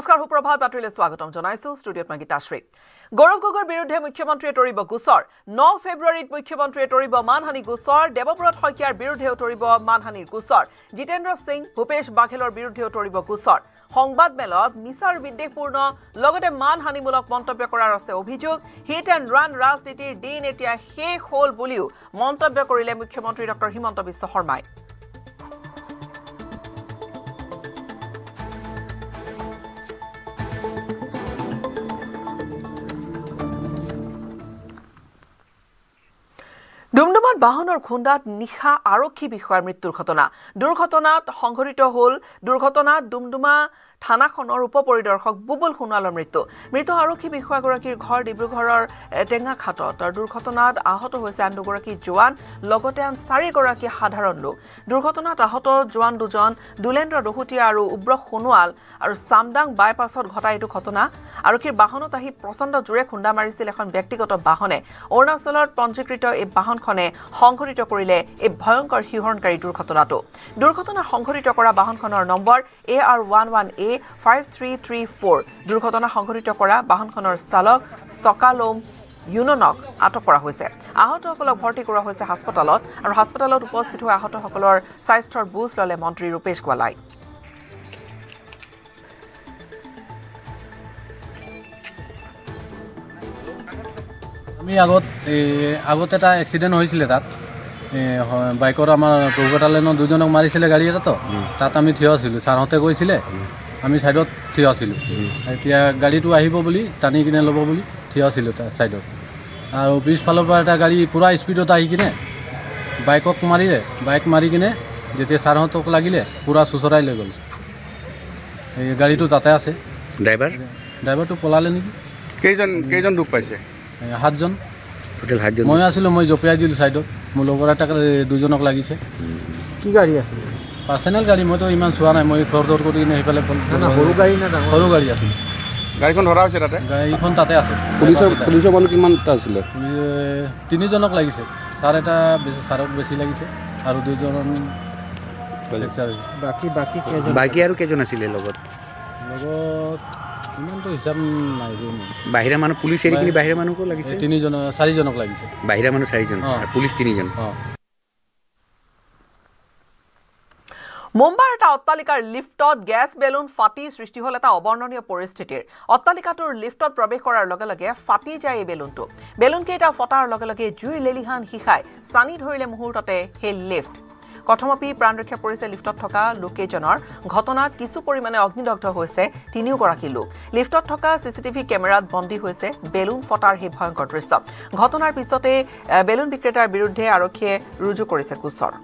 নমস্কাৰ সুপ্ৰভাত বাতৰিলৈ স্বাগতম জনাইছো ষ্টুডিঅ'ত মই গীতাশ্ৰী গৌৰৱ গগৈৰ বিৰুদ্ধে মুখ্যমন্ত্ৰীয়ে তৰিব গোচৰ 9 ফেব্ৰুৱাৰীত মুখ্যমন্ত্ৰীয়ে তৰিব মানহানি গোচৰ দেৱব্ৰত শইকীয়াৰ বিৰুদ্ধেও তৰিব মানহানিৰ গোচৰ জিতেন্দ্ৰ সিং ভূপেশ বাঘেলৰ বিৰুদ্ধেও তৰিব গোচৰ সংবাদ মেলত মিছাৰ বিদ্বেষপূৰ্ণ লগতে মানহানিমূলক মন্তব্য কৰাৰ আছে অভিযোগ হিট এণ্ড ৰান ৰাজনীতিৰ দিন এতিয়া শেষ হ'ল বুলিও মন্তব্য কৰিলে মুখ্যমন্ত্ৰী ডক্টৰ হিমন্ত বিশ্ব শৰ্মাই ডুমডুমাত বাহনৰ খুন্দাত নিশা আৰক্ষী বিষয়াৰ মৃত্যুৰ ঘটনা দুৰ্ঘটনাত সংঘটিত হ'ল দুৰ্ঘটনাত ডুমডুমা থানাখনৰ উপপৰিদৰ্শক বুবুল সোণোৱালৰ মৃত আৰক্ষী বিষয়াগৰাকীৰ ঘৰ ডিব্ৰুগড়ৰ টেঙাখাটত আৰু দুৰ্ঘটনাত আহত হৈছে আন দুগৰাকী জোৱান লগতে আন 4 গৰাকী সাধাৰণ লোক দুৰ্ঘটনাত আহত জোৱান দুজন দুলেন্দ্ৰ দহুতীয়া আৰু উব্ৰ সোণোৱাল আৰু সামডাং বাইপাছত ঘটা এইটো ঘটনা আৰক্ষীৰ বাহনত আহি প্ৰচণ্ড জোৰে খুন্দা মাৰিছিল এখন ব্যক্তিগত বাহনে অৰুণাচলত পঞ্জীকৃত এই বাহনখনে সংঘটিত কৰিলে এই ভয়ংকৰ শিহৰণকাৰী দুৰ্ঘটনা সংঘটিত কৰা বাহনখনৰ নম্বৰ AR11A5334 দুৰ্ঘটনা সংঘটিত কৰা বাহনখনৰ চালক সকালোম ইউননক আটক কৰা হৈছে আহতসকলক ভৰ্তি কৰা হৈছে হাস্পতালত আৰু হাস্পতালত উপস্থিত হোৱা আহতসকলৰ স্বাস্থ্যৰ বুজ ললে মন্ত্ৰী ৰূপেশ গোৱালাই আমি আগত এটা এক্সিডেন্ট হৈছিলে তাত বাইকৰ আমাৰ কলকাতালেনৰ দুজনক মাৰিছিলে গাড়ী এটা তো তাত আমি থিয় আছিলোঁ ছাৰহঁতে গৈছিলে আমি ছাইডত থিয় আছিলোঁ এতিয়া গাড়ীটো আহিব বুলি টানি কিনে ল'ব বুলি থিয় আছিলোঁ তাৰ ছাইডত আৰু পিছফালৰ পৰা এটা গাড়ী পূৰা স্পীডত আহি কিনে বাইকক মাৰিলে বাইক মাৰি কিনে যেতিয়া ছাৰহঁতক লাগিলে পূৰা চুচৰাই লৈ গ'ল এই গাড়ীটো তাতে আছে ড্ৰাইভাৰটো পলালে নেকি কেইজন দুখ পাইছে 7 জন টোটেল 7 জন মই আছিলোঁ মই জপিয়াই দিলোঁ ছাইডত মোৰ লগৰ এটাক দুজনক লাগিছে কি গাড়ী আছিল পাৰ্চনেল গাড়ী মইতো ইমান চোৱা নাই মই খৰ দৰ কৰি কিনে সেইফালে সৰু গাড়ী না সৰু গাড়ী আছিল গাড়ীখন ধৰা হৈছে তাতে গাড়ীখন তাতে আছে পুলিচৰ মানুহ কিমানটা আছিলে 3 জনক লাগিছে ছাৰক বেছি লাগিছে আৰু 2 জন বাকী আৰু কেইজন আছিলে লগত ইমানটো হিচাপ নাই বাহিৰা মানুহ পুলিচ এৰি কিনে বাহিৰা মানুহকো লাগিছে 4 জনক লাগিছে বাহিৰা মানুহ 4 জন আৰু পুলিচ 3 জন মুম্বাইৰ এটা অট্টালিকাৰ লিফ্টত গেছ বেলুন ফাটি সৃষ্টি হ'ল এটা অবৰ্ণনীয় পৰিস্থিতিৰ অট্টালিকাটোৰ লিফ্টত প্ৰৱেশ কৰাৰ লগে লগে ফাটি যায় এই বেলুন কেইটা ফটাৰ লগে লগে জুই লেলিহান শিখাই চানি ধৰিলে মুহূৰ্ততে সেই লিফ্ট কথমপি প্ৰাণ ৰক্ষা পৰিছে লিফ্টত থকা লোককেইজনৰ ঘটনাত কিছু পৰিমাণে অগ্নিদগ্ধ হৈছে 3 গৰাকী লোক লিফ্টত থকা চিচিটিভি কেমেৰাত বন্দী হৈছে বেলুন ফটাৰ সেই ভয়ংকৰ দৃশ্য ঘটনাৰ পিছতে বেলুন বিক্ৰেতাৰ বিৰুদ্ধে আৰক্ষীয়ে ৰুজু কৰিছে গোচৰ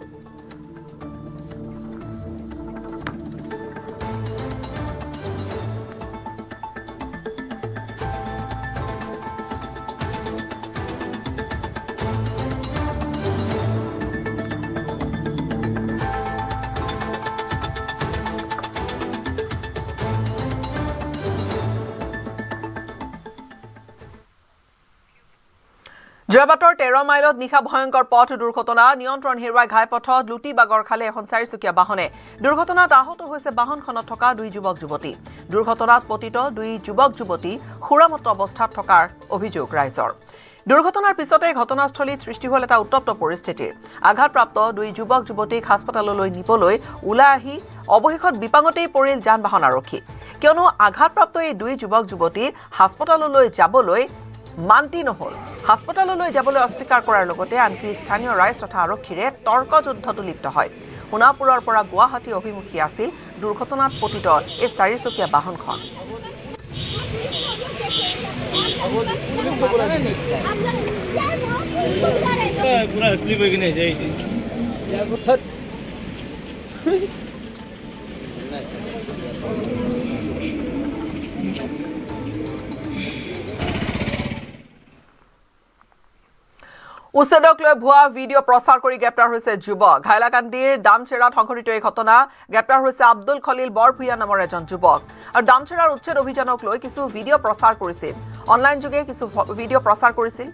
যোৱাবাটৰ 13 মাইলত নিশা ভয়ংকৰ পথ দুৰ্ঘটনা নিয়ন্ত্ৰণ হেৰুৱাই ঘাইপথত লুটি বাগৰ খালে এখন 4-চকীয়া বাহনে দুৰ্ঘটনাত আহত হৈছে বাহনখনত থকা 2 যুৱক যুৱতী দুৰ্ঘটনাত পতিত 2 যুৱক যুৱতী সুৰামত অৱস্থাত থকাৰ অভিযোগ ৰাইজৰ দুৰ্ঘটনাৰ পিছতে ঘটনাস্থলীত সৃষ্টি হ'ল এটা উত্তপ্ত পৰিস্থিতিৰ আঘাতপ্ৰাপ্ত 2 যুৱক যুৱতীক হাস্পতাললৈ নিবলৈ ওলাই আহি অৱশেষত বিপাঙতেই পৰিল যান-বাহন আৰক্ষী কিয়নো আঘাতপ্ৰাপ্ত এই 2 যুৱক যুৱতী হাস্পতাললৈ যাবলৈ মান্তি নহল হাস্পতাললৈ যাবলৈ অস্বীকাৰ কৰাৰ লগতে আনকি স্থানীয় ৰাইজ তথা আৰক্ষীৰে তৰ্কযুদ্ধত লিপ্ত হয় সোণাপুৰৰ পৰা গুৱাহাটী অভিমুখী আছিল দুৰ্ঘটনাত পতিত এই 4-চকীয়া বাহনখন পুৰা স্লিপ হৈ কিনে যায় উচ্ছেদক লৈ ভুৱা ভিডিঅ' প্ৰচাৰ কৰি গ্ৰেপ্তাৰ হৈছে যুৱক হাইলাকান্দিৰ দামচেৰাত সংঘটিত এই ঘটনা গ্ৰেপ্তাৰ হৈছে আব্দুল খলিল বৰভূঞা নামৰ এজন যুৱক আৰু দামচেৰাৰ উচ্ছেদ অভিযানক লৈ কিছু ভিডিঅ' প্ৰচাৰ কৰিছিল অনলাইন যোগে কিছু ভিডিঅ' প্ৰচাৰ কৰিছিল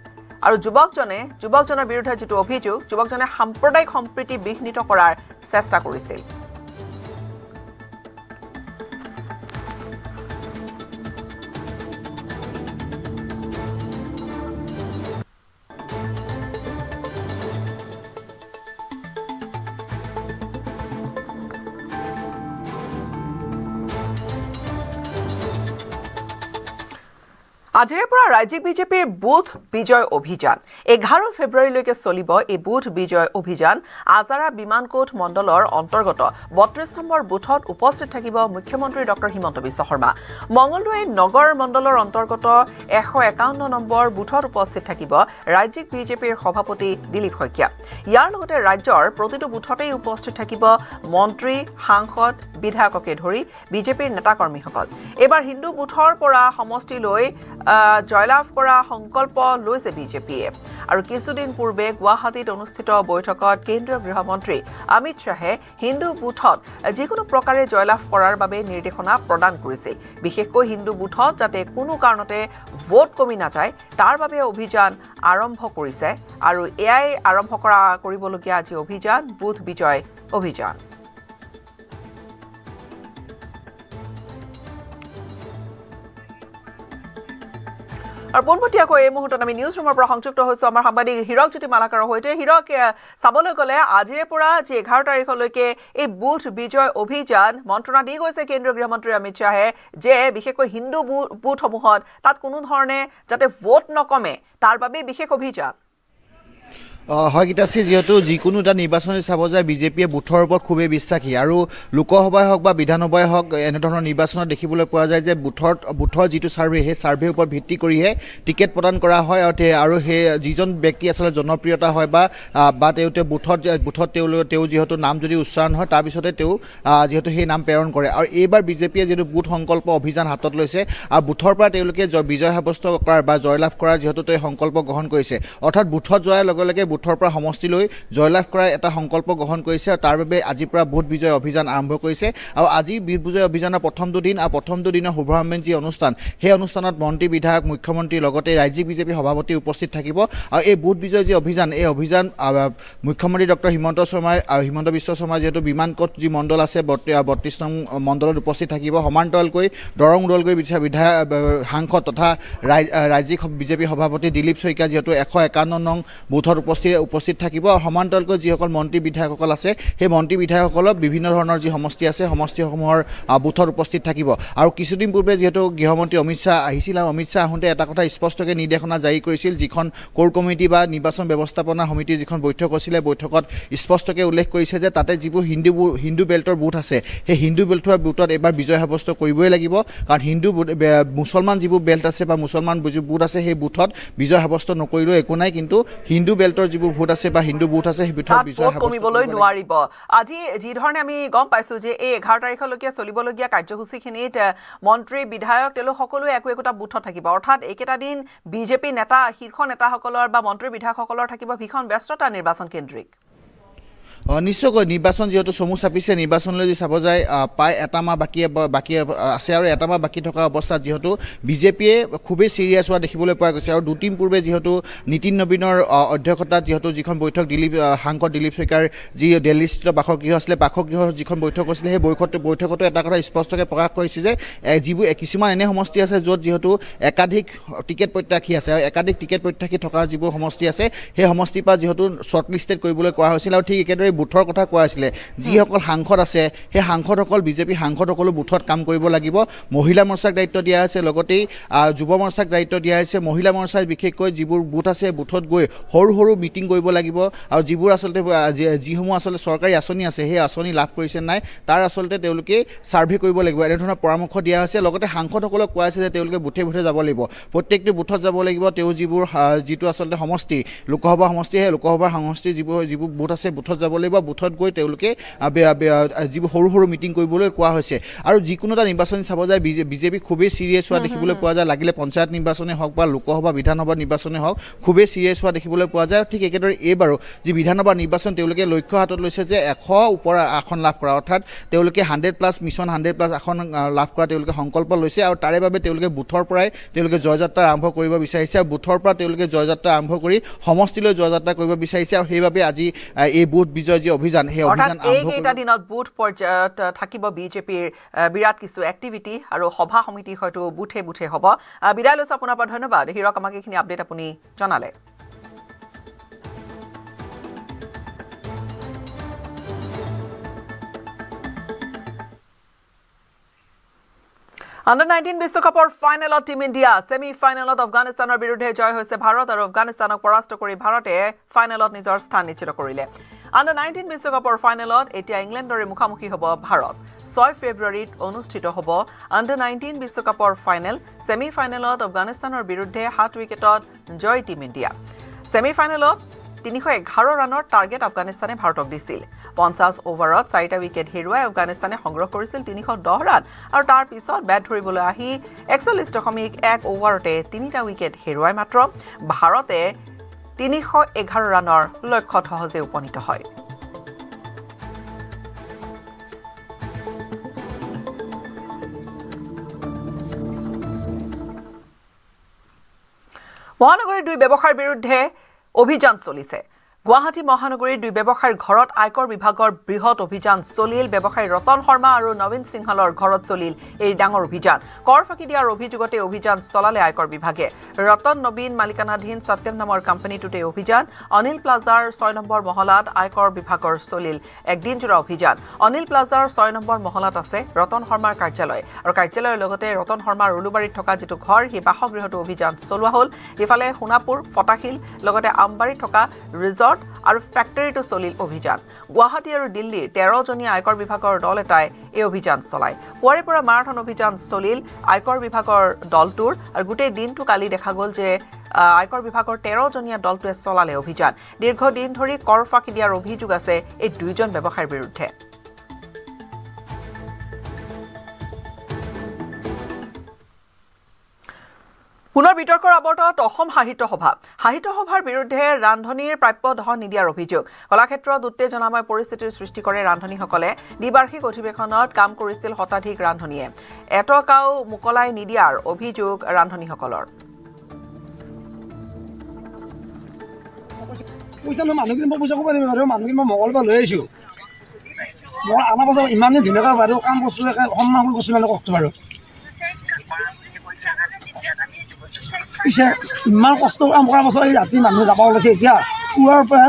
আৰু যুৱকজনৰ বিৰুদ্ধে যেটো অভিযোগ যুৱকজনে সাম্প্ৰদায়িক সম্প্ৰীতি বিঘ্নিত কৰাৰ চেষ্টা কৰিছিল আজিৰে পৰা ৰাজ্যিক বিজেপিৰ বুথ বিজয় অভিযান 11 ফেব্ৰুৱাৰীলৈকে চলিব। এই বুথ বিজয় অভিযান আজাৰা বিমানকোট মণ্ডলৰ অন্তৰ্গত 32 নম্বৰ বুথত উপস্থিত থাকিব মুখ্যমন্ত্ৰী ডক্টৰ হিমন্ত বিশ্ব শৰ্মা। মঙলদৈ নগৰ মণ্ডলৰ অন্তৰ্গত 151 নম্বৰ বুথত উপস্থিত থাকিব ৰাজ্যিক বিজেপিৰ সভাপতি দিলীপ শইকীয়া। ইয়াৰ লগতে ৰাজ্যৰ প্ৰতিটো বুথতেই উপস্থিত থাকিব মন্ত্ৰী, সাংসদ, বিধায়ককে ধৰি বিজেপিৰ নেতাকৰ্মীসকল। এইবাৰ হিন্দু বুথৰ পৰা সমষ্টিলৈ জয়লাভ কৰা সংকল্প লৈছে বিজেপিয়ে। আৰু কিছুদিন পূৰ্বে গুৱাহাটীত অনুষ্ঠিত বৈঠকত কেন্দ্ৰীয় গৃহমন্ত্ৰী অমিত শ্বাহে হিন্দু বুথত যিকোনো প্ৰকাৰে জয়লাভ কৰাৰ বাবে নিৰ্দেশনা প্ৰদান কৰিছিল। বিশেষকৈ হিন্দু বুথত যাতে কোনো কাৰণতে ভোট কমি নাযায় তাৰ বাবে অভিযান আৰম্ভ কৰিছে। আৰু এয়াই আৰম্ভ কৰিবলগীয়া আজি অভিযান বুথ বিজয় অভিযান। আৰু পোনপটীয়াকৈ এই মুহূৰ্তত আমি নিউজ ৰুমৰ পৰা সংযুক্ত হৈছো আমাৰ সাংবাদিক হীৰক জ্যোতি মালাকাৰৰ সৈতে। হীৰক, চাবলৈ গ'লে আজিৰে পৰা যি 11 তাৰিখলৈকে এই বুথ বিজয় অভিযান মন্ত্ৰণা দি গৈছে কেন্দ্ৰীয় গৃহমন্ত্ৰী অমিত শ্বাহে যে বিশেষকৈ হিন্দু বুথসমূহত তাত কোনো ধৰণে যাতে ভোট নকমে তাৰ বাবে বিশেষ অভিযান। হয় গীতাশ্ৰী, যিহেতু যিকোনো এটা নিৰ্বাচনী চাব যায় বিজেপিয়ে বুথৰ ওপৰত খুবেই বিশ্বাসী আৰু লোকসভাই হওক বা বিধানসভাই হওক এনেধৰণৰ নিৰ্বাচনত দেখিবলৈ পোৱা যায় যে বুথৰ যিটো ছাৰ্ভে সেই ছাৰ্ভেৰ ওপৰত ভিত্তি কৰিহে টিকেট প্ৰদান কৰা হয়। আৰু সেই যিজন ব্যক্তি আচলতে জনপ্ৰিয়তা হয় বা তেওঁ বুথত তেওঁ যিহেতু নাম যদি উচ্চাৰণ হয় তাৰপিছতে তেওঁ যিহেতু সেই নাম প্ৰেৰণ কৰে। আৰু এইবাৰ বিজেপিয়ে যিহেতু বুথ সংকল্প অভিযান হাতত লৈছে আৰু বুথৰ পৰা তেওঁলোকে বিজয় সাব্যস্ত কৰাৰ বা জয়লাভ কৰাৰ যিহেতু তেওঁ সংকল্প গ্ৰহণ কৰিছে, অৰ্থাৎ বুথত যোৱাৰ লগে লগে বুথৰ পৰা সমষ্টিলৈ জয়লাভ কৰাৰ এটা সংকল্প গ্ৰহণ কৰিছে। আৰু তাৰ বাবে আজিৰ পৰা বুথ বিজয় অভিযান আৰম্ভ কৰিছে। আৰু আজি বুথ বিজয় অভিযানৰ প্ৰথমটো দিন আৰু প্ৰথমটো দিনৰ শুভাৰম্ভণ যি অনুষ্ঠান, সেই অনুষ্ঠানত মন্ত্ৰী, বিধায়ক, মুখ্যমন্ত্ৰী লগতে ৰাজ্যিক বিজেপি সভাপতি উপস্থিত থাকিব। আৰু এই বুথ বিজয় যি অভিযান, এই অভিযান মুখ্যমন্ত্ৰী ডক্টৰ হিমন্ত বিশ্ব শৰ্মা যিহেতু বিমানকোট যি মণ্ডল আছে 32 নং মণ্ডলত উপস্থিত থাকিব। সমান্তৰালকৈ দৰং উদলগুৰি বিধায়ক সাংসদ তথা ৰাজ্যিক বিজেপি সভাপতি দিলীপ শইকীয়া যিহেতু 151 নং বুথত উপস্থিত থাকিব। আৰু সমান্তৰালকৈ যিসকল মন্ত্ৰী বিধায়কসকল আছে সেই মন্ত্ৰী বিধায়কসকলক বিভিন্ন ধৰণৰ যি সমষ্টি আছে সমষ্টিসমূহৰ বুথত উপস্থিত থাকিব। আৰু কিছুদিন পূৰ্বে যিহেতু গৃহমন্ত্ৰী অমিত শ্বাহ আহিছিল আৰু অমিত শ্বাহ আহোঁতে এটা কথা স্পষ্টকৈ নিৰ্দেশনা জাৰি কৰিছিল, যিখন কোৰ কমিটি বা নিৰ্বাচন ব্যৱস্থাপনা সমিতিৰ যিখন বৈঠক হৈছিলে বৈঠকত স্পষ্টকৈ উল্লেখ কৰিছে যে তাতে যিবোৰ হিন্দু বেল্টৰ বুথ আছে সেই হিন্দু বেল্টৰ বুথত এইবাৰ বিজয় সাব্যস্ত কৰিবই লাগিব। কাৰণ মুছলমান যিবোৰ বেল্ট আছে বা মুছলমান যিবোৰ বুথ আছে সেই বুথত বিজয় সাব্যস্ত নকৰিলেও একো নাই, কিন্তু হিন্দু বেল্টৰ যিবোৰ ভোট আছে বা হিন্দু বুথ আছে সেই বুথত বিজয় কমিবলৈ নোৱাৰিব। আজি যি ধৰণে আমি গম পাইছো যে এই 11 তাৰিখলৈকে চলিবলগীয়া কাৰ্যসূচীখিনিত মন্ত্ৰী, বিধায়ক তেওঁলোক সকলোৱে একোটা বুথত থাকিব। অৰ্থাৎ এইকেইটা দিন বিজেপি নেতা, শীৰ্ষ নেতাসকলৰ বা মন্ত্ৰী, বিধায়কসকলৰ থাকিব ভীষণ ব্যস্ততা নিৰ্বাচন কেন্দ্ৰিক। নিশ্চয়কৈ নিৰ্বাচন যিহেতু চমু চাপিছে, নিৰ্বাচনলৈ যদি চাব যায় প্ৰায় এটা মাহ বাকী আছে। আৰু এটা মাহ বাকী থকা অৱস্থাত যিহেতু বিজেপিয়ে খুবেই চিৰিয়াছ হোৱা দেখিবলৈ পোৱা গৈছে। আৰু দুদিন পূৰ্বে যিহেতু নীতিন নবীনৰ অধ্যক্ষতাত যিখন বৈঠক সাংসদ দিলীপ শইকীয়াৰ যি দিল্লীস্থিত বাসগৃহ আছিলে, বাসগৃহৰ যিখন বৈঠক হৈছিলে সেই বৈঠকতো এটা কথা স্পষ্টকৈ প্ৰকাশ কৰিছে যে যিবোৰ কিছুমান এনে সমষ্টি আছে য'ত যিহেতু একাধিক টিকেট প্ৰত্যাশী আছে আৰু একাধিক টিকেট প্ৰত্যাশী থকা যিবোৰ সমষ্টি আছে সেই সমষ্টিৰ পৰা যিহেতু শ্বৰ্ট লিষ্টেড কৰিবলৈ কোৱা হৈছিল। আৰু ঠিক একেদৰে বুথৰ কথা কোৱা হৈছিলে, যিসকল সাংসদ আছে সেই সাংসদসকল বিজেপি সাংসদসকলো বুথত কাম কৰিব লাগিব। মহিলা মৰ্চাক দায়িত্ব দিয়া হৈছে, লগতেই যুৱ মৰ্চাক দায়িত্ব দিয়া হৈছে। মহিলা মৰ্চাই বিশেষকৈ যিবোৰ বুথ আছে বুথত গৈ সৰু সৰু মিটিং কৰিব লাগিব। আৰু যিবোৰ আচলতে যিসমূহ আচলতে চৰকাৰী আঁচনি আছে সেই আঁচনি লাভ কৰিছে নাই তাৰ আচলতে তেওঁলোকে ছাৰ্ভে কৰিব লাগিব, এনেধৰণৰ পৰামৰ্শ দিয়া হৈছে। লগতে সাংসদসকলক কোৱা হৈছে যে তেওঁলোকে বুথে যাব লাগিব, প্ৰত্যেকটো বুথত যাব লাগিব। তেওঁ যিটো আচলতে সমষ্টি লোকসভা সমষ্টি, সেই লোকসভা সমষ্টিৰ যিবোৰ বুথ আছে বুথত যাব লাগিব। বুথত গৈ তেওঁলোকে যিবোৰ সৰু সৰু মিটিং কৰিবলৈ কোৱা হৈছে। আৰু যিকোনো এটা নিৰ্বাচনী চাব যায় বিজেপি খুবেই চিৰিয়াছ হোৱা দেখিবলৈ পোৱা যায়। লাগিলে পঞ্চায়ত নিৰ্বাচনেই হওক বা লোকসভা বিধানসভা নিৰ্বাচনেই হওক খুবেই চিৰিয়াছ হোৱা দেখিবলৈ পোৱা যায়। ঠিক একেদৰে এইবাৰো যি বিধানসভা নিৰ্বাচন তেওঁলোকে লক্ষ্য হাতত লৈছে যে 100 ওপৰ আসন লাভ কৰা, অৰ্থাৎ তেওঁলোকে 100+ মিছন 100+ আসন লাভ কৰা তেওঁলোকে সংকল্প লৈছে। আৰু তাৰে বাবে তেওঁলোকে বুথৰ পৰাই তেওঁলোকে জয়যাত্ৰা আৰম্ভ কৰিব বিচাৰিছে। আৰু বুথৰ পৰা তেওঁলোকে জয়যাত্ৰা আৰম্ভ কৰি সমষ্টিলৈ জয়যাত্ৰা কৰিব বিচাৰিছে। আৰু সেইবাবে আজি এই বুথ বিজয় যি অভিযান সেই অভিযান এইকেইটা দিনত বুথ পৰ্যায়ত থাকিব বিজেপিৰ বিৰাট কিছু এক্টিভিটি আৰু সভা সমিতি হয়তো বুথে হ'ব। বিদায় লৈছো, আপোনাৰ পৰা ধন্যবাদ হীৰক, আমাক এইখিনি আপডেট আপুনি জনালে। Under-19 বিশ্বকাপৰ ফাইনেলত টিম ইণ্ডিয়া ছেমি ফাইনেলত আফগানিস্তানৰ বিৰুদ্ধে জয় হৈছে ভাৰত আৰু আফগানিস্তানক পৰাস্ত কৰি ভাৰতে ফাইনেলত নিজৰ স্থান নিশ্চিত কৰিলে Under-19 বিশ্বকাপৰ ফাইনেলত এতিয়া ইংলেণ্ডৰে মুখামুখি হ'ব ভাৰত 6 ফেব্ৰুৱাৰীত অনুষ্ঠিত হ'ব Under-19 বিশ্বকাপৰ ফাইনেল ছেমি ফাইনেলত আফগানিস্তানৰ বিৰুদ্ধে 7 উইকেটত জয় টিম ইণ্ডিয়া ছেমি ফাইনেলত 311 ৰানৰ টাৰ্গেট আফগানিস্তানে ভাৰতক দিছিল 50 ওভাৰত 4টা উইকেট হেৰুৱাই আফগানিস্তানে সংগ্ৰহ কৰিছিল 310 ৰান আৰু তাৰ পিছত বেট ধৰিবলৈ আহি 41.1 ওভাৰতে 3টা উইকেট হেৰুৱাই মাত্ৰ ভাৰতে 311 ৰানৰ লক্ষ্যত সহজে উপনীত হয় মহানগৰীৰ দুই ব্যৱসায়ৰ বিৰুদ্ধে অভিযান চলিছে গুৱাহাটী মহানগৰীৰ দুই ব্যৱসায়ৰ ঘৰত আয়কৰ বিভাগৰ বৃহৎ অভিযান চলিল ব্যৱসায়ী ৰতন শৰ্মা আৰু নবীন সিংহালৰ ঘৰত চলিল এই ডাঙৰ অভিযান কৰ ফাঁকি দিয়াৰ অভিযোগতে অভিযান চলালে আয়কৰ বিভাগে ৰতন নবীন মালিকানাধীন সত্যম নামৰ কোম্পানীটোতে অভিযান অনিল প্লাজাৰ 6 নম্বৰ মহলাত আয়কৰ বিভাগৰ চলিল একদিনজোৰা অভিযান অনিল প্লাজাৰ 6 নম্বৰ মহলাত আছে ৰতন শৰ্মাৰ কাৰ্যালয় আৰু কাৰ্যালয়ৰ লগতে ৰতন শৰ্মাৰ উলুবাৰীত থকা যেটো ঘৰ সেই বাসগৃহটো অভিযান চলোৱা হ'ল ইফালে সোণাপুৰ ফটাখিল লগতে আমবাৰীত থকা ৰিজৰ্ট আৰু ফ্যাক্টৰীটো চলিল অভিযান গুৱাহাটী আৰু দিল্লীৰ 13 জনীয়া আয়কৰ বিভাগৰ দল এটাই এই অভিযান চলায় পুৱাৰে পৰা মাৰাথন অভিযান চলিল আয়কৰ বিভাগৰ দলটোৰ আৰু গোটেই দিনটো কালি দেখা গ'ল যে আয়কৰ বিভাগৰ 13 জনীয়া দলটোৱে চলালে অভিযান দীৰ্ঘদিন ধৰি কৰ ফাঁকি দিয়াৰ অভিযোগ আছে এই দুইজন ব্যৱসায়ীৰ বিৰুদ্ধে পুনৰ বিতৰ্কৰ আৱৰ্তত অসম সাহিত্য সভাৰ বিৰুদ্ধে ৰান্ধনীৰ প্ৰাপ্য ধন নিদিয়াৰ অভিযোগ কলাক্ষেত্ৰত উত্তেজনাময় পৰিস্থিতিৰ সৃষ্টি কৰে ৰান্ধনীসকলে দ্বিবাৰ্ষিক অধিৱেশনত কাম কৰিছিল শতাধিক ৰান্ধনীয়ে এটকাও মুকলাই নিদিয়াৰ অভিযোগ ৰান্ধনীসকলৰ পইচা মানুহখিনি মই পইচা ক'ব পাৰিম বাৰু মানুহখিনি মই মঙলবাৰ লৈ আহিছোঁ মই আমাৰ পাছত ইমানেই ধুনীয়াকৈ বাৰু কাম কৰিছোঁ সন্মান কৰিছোঁ মানে কওকচোন বাৰু পিছে ইমান কষ্ট কাম কৰাৰ পাছত ৰাতি মানুহ যাব ওলাইছে এতিয়া পুৱাৰ পৰা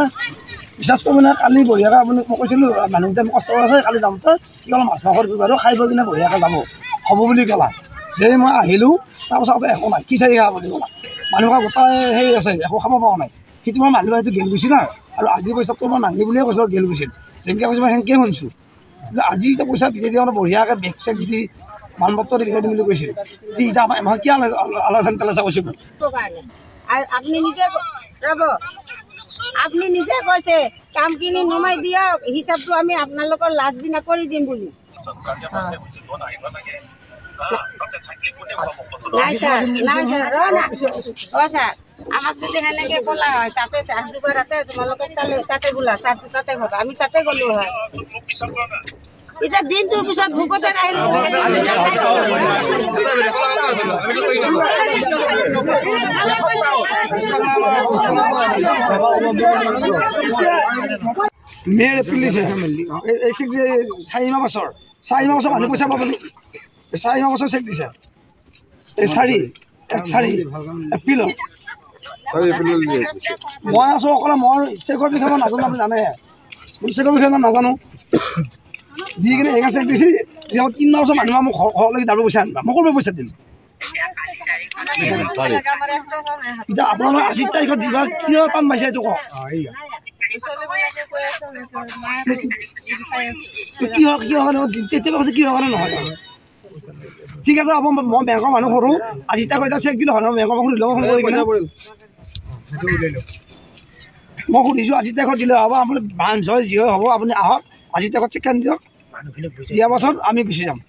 বিশ্বাস কৰিব নাই কালি বঢ়িয়াকৈ আপুনি মই কৈছিলোঁ মানুহকেইটা কষ্ট কৰিছে কালি যাওঁতে কি অলপ মাছ মাংসৰ বাৰু খাই বৈ কিনে বঢ়িয়াকৈ যাব হ'ব বুলি ক'লা যে মই আহিলোঁ তাৰপাছত একো নাই কি চাৰি খা বুলি ক'লা মানুহৰ গোটাই সেই আছে একো খাব পৰা নাই সেইটো মই মানুহ সেইটো গেল গৈছিল আৰু আজি পইচাটো মই নাংগি বুলিয়ে কৈছোঁ গেল গৈছিল যেনেকৈ কৈছোঁ মই সেনেকৈ শুনিছোঁ কিন্তু আজি এতিয়া পইচা বিচাৰি দিয়া মানে বঢ়িয়াকৈ বেগ চেগ দি মানপত্ৰ বিচাৰি দিম বুলি কৈছিল এতিয়া আমাৰ কি আলোচনা পেলাইছে কৈছোঁ আপনি নিজে ৰ'ব আপনি নিজে কৈছে কামখিনি নমাই দিয়ক হিচাপটো আমি আপোনালোকৰ লাষ্ট দিনা কৰি দিম বুলি নাই ছাৰ ছাৰ আমাক যদি সেনেকৈ ক'লা হয় তাতে চাহ দুঘৰ আছে তোমালোকক তাতে বোলা চাহটো তাতে হ'ব আমি তাতে গ'লো হয় এতিয়া দিনটোৰ পিছত ভোকতে আহিলোঁ মে'ৰ এপ্ৰিল দিছে এই চেক যে 4 মাহ বছৰ মানুহ পইচা পাব নি 4 মাহ বছৰ চেক দিছে এই 4 এপ্ৰিলত মই আছোঁ অকলে মই চেকৰ বিষয়ে মই নাজানো আপুনি জানে চেকৰ বিষয়ে মই নাজানো দি কিনে এগা চেক দিছে 3 মাহ বছৰ মানুহ মোক ঘৰলৈকে দাবী পইচা আনিবা মই কৰিব পইচা দিম এতিয়া আপোনালোকে আজিৰ তাৰিখত দিবা কিয় টান পাইছে এইটো কওক কি হয় নহয় ঠিক আছে হ'ব মই বেংকৰ মানুহ কৰোঁ আজি তাক এটা চেক দিলোঁ হয় বেংকৰ মানুহ সুধিলোঁ ফোন কৰি কিনে মই সুধিছোঁ আজি তাৰিখত দিলে হ'ব আপুনি বাঞ্চ হয় যি হয় হ'ব আপুনি আহক আজি তাৰিখত চেকখন দিয়ক দিয়াৰ পাছত আমি গুচি যাম